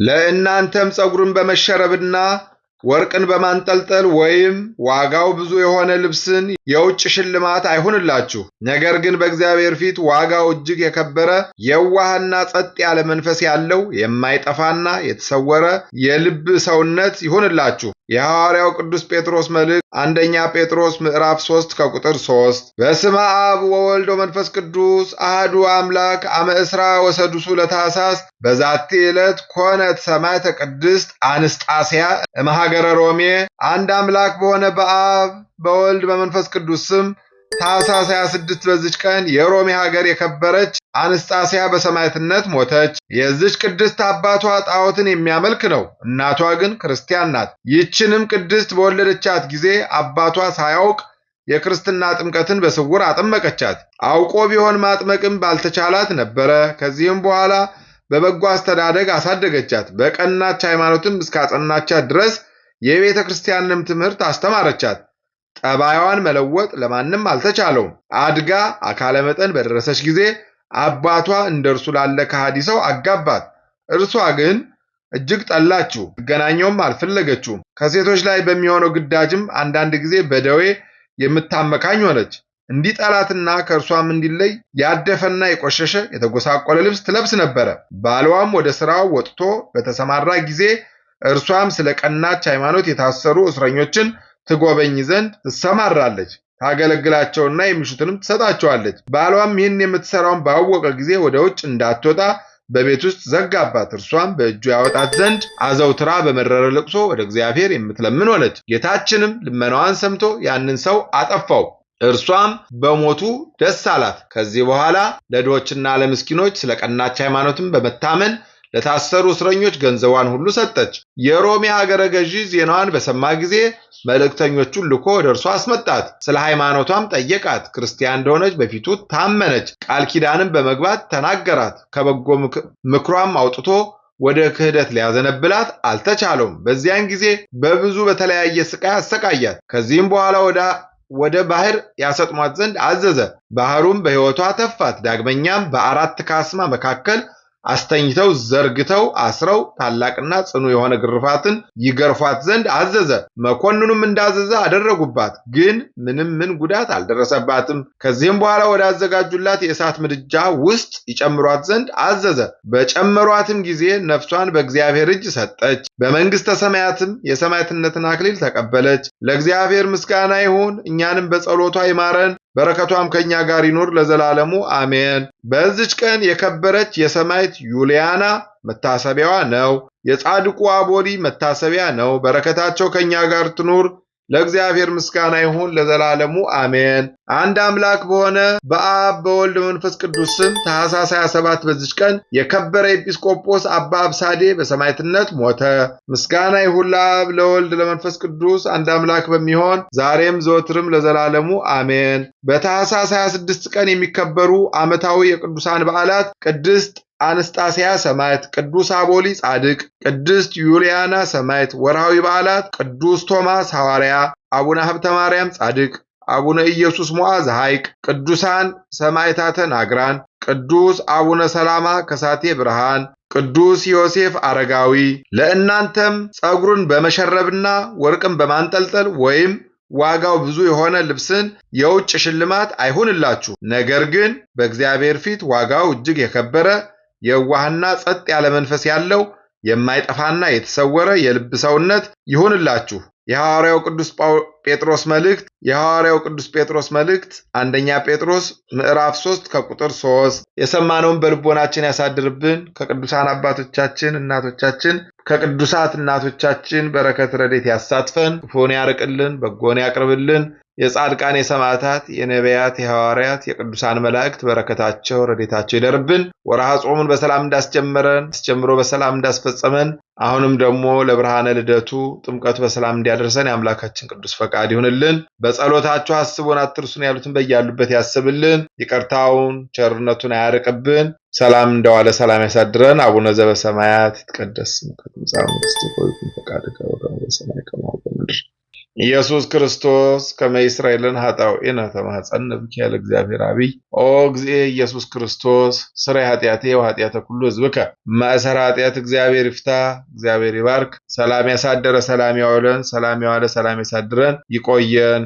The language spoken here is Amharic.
ለእናንተም ጸጉርን በመሸረብና ወርቅን በማንጠልጠል ወይም ዋጋው ብዙ የሆነ ልብስን የውጭ ሽልማት አይሁንላችሁ። ነገር ግን በእግዚአብሔር ፊት ዋጋው እጅግ የከበረ የዋህና ጸጥ ያለ መንፈስ ያለው የማይጠፋና የተሰወረ የልብ ሰውነት ይሁንላችሁ። የሐዋርያው ቅዱስ ጴጥሮስ መልእክት አንደኛ ጴጥሮስ ምዕራፍ 3 ከቁጥር 3 በስመ አብ ወወልድ ወመንፈስ ቅዱስ አሐዱ አምላክ አመ እስራ ወሰዱሱ ለታኅሳስ በዛቲ ዕለት ኮነት ሰማዕተ ቅድስት አንስጣስያ እምሀገረ ሮሜ። አንድ አምላክ በሆነ በአብ በወልድ በመንፈስ ቅዱስ ስም ታኅሳስ 26 በዚች ቀን የሮሜ ሀገር የከበረች አንስጣስያ በሰማዕትነት ሞተች። የዚች ቅድስት አባቷ ጣዖትን የሚያመልክ ነው፣ እናቷ ግን ክርስቲያን ናት። ይህችንም ቅድስት በወለደቻት ጊዜ አባቷ ሳያውቅ የክርስትና ጥምቀትን በስውር አጠመቀቻት። አውቆ ቢሆን ማጥመቅም ባልተቻላት ነበረ። ከዚህም በኋላ በበጎ አስተዳደግ አሳደገቻት። በቀናች ሃይማኖትም እስካጸናቻት ድረስ የቤተ ክርስቲያንም ትምህርት አስተማረቻት። ጠባይዋን መለወጥ ለማንም አልተቻለውም። አድጋ አካለ መጠን በደረሰች ጊዜ አባቷ እንደርሱ ላለ ከሃዲ ሰው አጋባት። እርሷ ግን እጅግ ጠላችው፣ ትገናኘውም አልፈለገችውም። ከሴቶች ላይ በሚሆነው ግዳጅም አንዳንድ ጊዜ በደዌ የምታመካኝ ሆነች። እንዲጠላትና ከእርሷም እንዲለይ ያደፈና የቆሸሸ የተጎሳቆለ ልብስ ትለብስ ነበረ። ባሏም ወደ ሥራው ወጥቶ በተሰማራ ጊዜ እርሷም ስለ ቀናች ሃይማኖት የታሰሩ እስረኞችን ትጎበኝ ዘንድ ትሰማራለች። ታገለግላቸውና የሚሹትንም ትሰጣቸዋለች። ባሏም ይህን የምትሰራውን ባወቀ ጊዜ ወደ ውጭ እንዳትወጣ በቤት ውስጥ ዘጋባት። እርሷም በእጁ ያወጣት ዘንድ አዘውትራ በመረረ ልቅሶ ወደ እግዚአብሔር የምትለምን ሆነች። ጌታችንም ልመናዋን ሰምቶ ያንን ሰው አጠፋው። እርሷም በሞቱ ደስ አላት። ከዚህ በኋላ ለድሆችና ለምስኪኖች ስለ ቀናች ሃይማኖትም በመታመን ለታሰሩ እስረኞች ገንዘቧን ሁሉ ሰጠች። የሮሜ ሀገረ ገዢ ዜናዋን በሰማ ጊዜ መልእክተኞቹን ልኮ ወደ እርሷ አስመጣት። ስለ ሃይማኖቷም ጠየቃት። ክርስቲያን እንደሆነች በፊቱ ታመነች። ቃል ኪዳንም በመግባት ተናገራት። ከበጎ ምክሯም አውጥቶ ወደ ክህደት ሊያዘነብላት አልተቻለውም። በዚያን ጊዜ በብዙ በተለያየ ስቃይ አሰቃያት። ከዚህም በኋላ ወደ ባህር ያሰጥሟት ዘንድ አዘዘ። ባህሩም በሕይወቷ ተፋት። ዳግመኛም በአራት ካስማ መካከል አስተኝተው ዘርግተው አስረው ታላቅና ጽኑ የሆነ ግርፋትን ይገርፏት ዘንድ አዘዘ። መኮንኑም እንዳዘዘ አደረጉባት፣ ግን ምን ጉዳት አልደረሰባትም። ከዚህም በኋላ ወዳዘጋጁላት የእሳት ምድጃ ውስጥ ይጨምሯት ዘንድ አዘዘ። በጨመሯትም ጊዜ ነፍሷን በእግዚአብሔር እጅ ሰጠች። በመንግሥተ ሰማያትም የሰማዕትነትን አክሊል ተቀበለች። ለእግዚአብሔር ምስጋና ይሁን፣ እኛንም በጸሎቷ ይማረን፣ በረከቷም ከኛ ጋር ይኖር ለዘላለሙ አሜን። በዚች ቀን የከበረች የሰማዕት ዩልያና መታሰቢያዋ ነው። የጻድቁ አቦሊ መታሰቢያ ነው። በረከታቸው ከኛ ጋር ትኑር። ለእግዚአብሔር ምስጋና ይሁን ለዘላለሙ አሜን። አንድ አምላክ በሆነ በአብ በወልድ በመንፈስ ቅዱስ ስም ታኅሳስ 27 በዚች ቀን የከበረ ኤጲስቆጶስ አባ አብሳዴ በሰማዕትነት ሞተ። ምስጋና ይሁን ለአብ ለወልድ ለመንፈስ ቅዱስ አንድ አምላክ በሚሆን ዛሬም ዘወትርም ለዘላለሙ አሜን። በታኅሳስ 26 ቀን የሚከበሩ ዓመታዊ የቅዱሳን በዓላት ቅድስት አንስጣስያ ሰማዕት፣ ቅዱስ አቦሊ ጻድቅ፣ ቅድስት ዩልያና ሰማዕት። ወርሃዊ በዓላት ቅዱስ ቶማስ ሐዋርያ፣ አቡነ ሀብተ ማርያም ጻድቅ፣ አቡነ ኢየሱስ ሞዐ ዘሐይቅ፣ ቅዱሳን ሰማዕታተ ናግራን፣ ቅዱስ አቡነ ሰላማ ከሳቴ ብርሃን፣ ቅዱስ ዮሴፍ አረጋዊ። ለእናንተም ጸጉርን በመሸረብና ወርቅን በማንጠልጠል ወይም ዋጋው ብዙ የሆነ ልብስን የውጭ ሽልማት አይሁንላችሁ። ነገር ግን በእግዚአብሔር ፊት ዋጋው እጅግ የከበረ የዋህና ጸጥ ያለ መንፈስ ያለው የማይጠፋና የተሰወረ የልብ ሰውነት ይሁንላችሁ። የሐዋርያው ቅዱስ ጴጥሮስ መልእክት አንደኛ ጴጥሮስ ምዕራፍ 3 ከቁጥር 3 የሰማነውን በልቦናችን ያሳድርብን። ከቅዱሳን አባቶቻችን እናቶቻችን ከቅዱሳት እናቶቻችን በረከት ረድኤት ያሳትፈን። ክፉን ያርቅልን፣ በጎን ያቅርብልን። የጻድቃን የሰማዕታት የነቢያት የሐዋርያት የቅዱሳን መላእክት በረከታቸው ረድኤታቸው ይደርብን። ወርሃ ጾሙን በሰላም እንዳስጀመረን አስጀምሮ በሰላም እንዳስፈጸመን አሁንም ደግሞ ለብርሃነ ልደቱ ጥምቀቱ በሰላም እንዲያደርሰን የአምላካችን ቅዱስ ፈቃድ ይሁንልን። በጸሎታችሁ አስቡን አትርሱን ያሉትን በያሉበት ያስብልን። ይቅርታውን ቸርነቱን አያርቅብን። ሰላም እንደዋለ ሰላም ያሳድረን። አቡነ ዘበሰማያት ይትቀደስ ስምከ ትምጻእ መንግሥትከ ወይኩን ፈቃድከ በከመ በሰማይ ከማሁ በምድር ኢየሱስ ክርስቶስ ከመ ይስረይልን ኃጣውኢነ ተማኅፀነ ብከ ያለ እግዚአብሔር አብይ ኦ እግዚእ ኢየሱስ ክርስቶስ ስረይ ኃጢአቴ ወኃጢአተ ኩሉ ሕዝብከ ማእሰረ ኃጢአት እግዚአብሔር ይፍታ። እግዚአብሔር ይባርክ። ሰላም ያሳደረ ሰላም ያዋለን፣ ሰላም ያዋለ ሰላም ያሳድረን። ይቆየን።